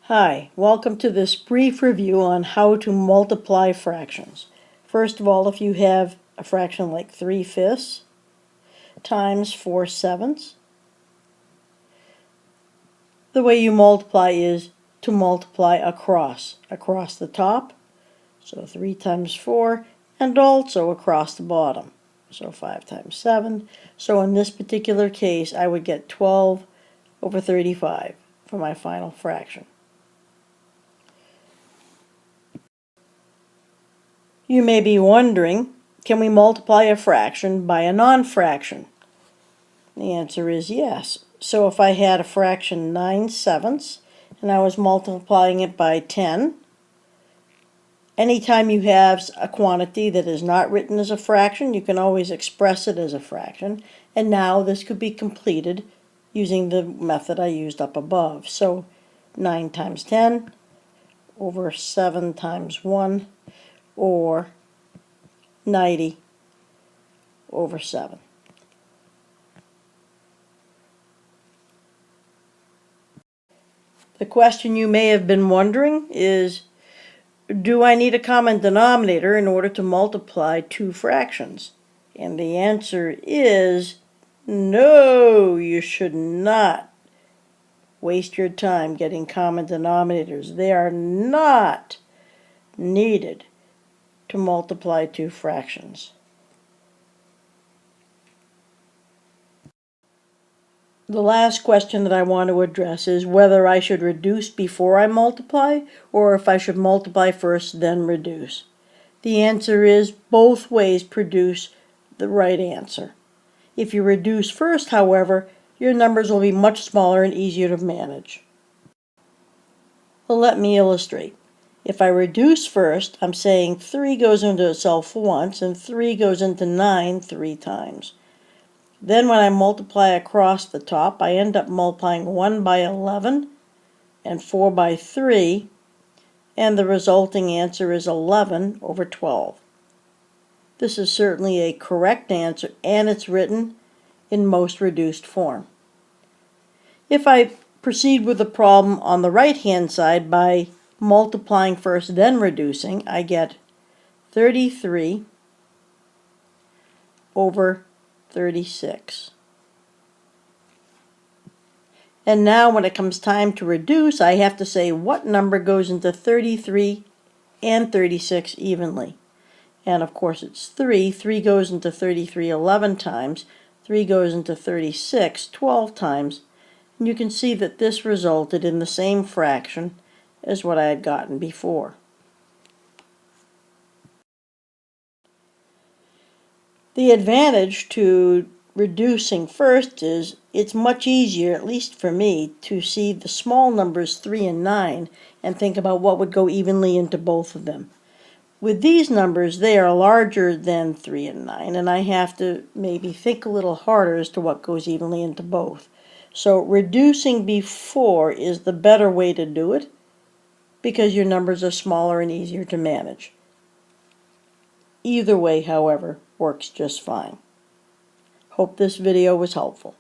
Hi, welcome to this brief review on how to multiply fractions. First of all, if you have a fraction like 3/5 times 4/7, the way you multiply is to multiply across the top, so 3 times 4, and also across the bottom, so 5 times 7. So in this particular case, I would get 12 over 35 for my final fraction. You may be wondering, can we multiply a fraction by a non-fraction? The answer is yes. So if I had a fraction 9/7 and I was multiplying it by 10, anytime you have a quantity that is not written as a fraction, you can always express it as a fraction. And now this could be completed using the method I used up above. So 9 times 10 over 7 times 1, or 90 over 7. The question you may have been wondering is, do I need a common denominator in order to multiply two fractions? And the answer is no, you should not waste your time getting common denominators. They are not needed to multiply two fractions. The last question that I want to address is whether I should reduce before I multiply, or if I should multiply first, then reduce. The answer is both ways produce the right answer. If you reduce first, however, your numbers will be much smaller and easier to manage. Well, let me illustrate. If I reduce first, I'm saying 3 goes into itself once and 3 goes into 9 3 times. Then when I multiply across the top, I end up multiplying 1 by 11 and 4 by 3, and the resulting answer is 11 over 12. This is certainly a correct answer, and it's written in most reduced form. If I proceed with the problem on the right-hand side by multiplying first, then reducing, I get 33 over 36. And now when it comes time to reduce, I have to say what number goes into 33 and 36 evenly. And of course it's 3. 3 goes into 33 11 times. 3 goes into 36 12 times. And you can see that this resulted in the same fraction as what I had gotten before. The advantage to reducing first is it's much easier, at least for me, to see the small numbers 3 and 9 and think about what would go evenly into both of them. With these numbers, they are larger than 3 and 9, and I have to maybe think a little harder as to what goes evenly into both. So reducing before is the better way to do it because your numbers are smaller and easier to manage. Either way, however, works just fine. Hope this video was helpful.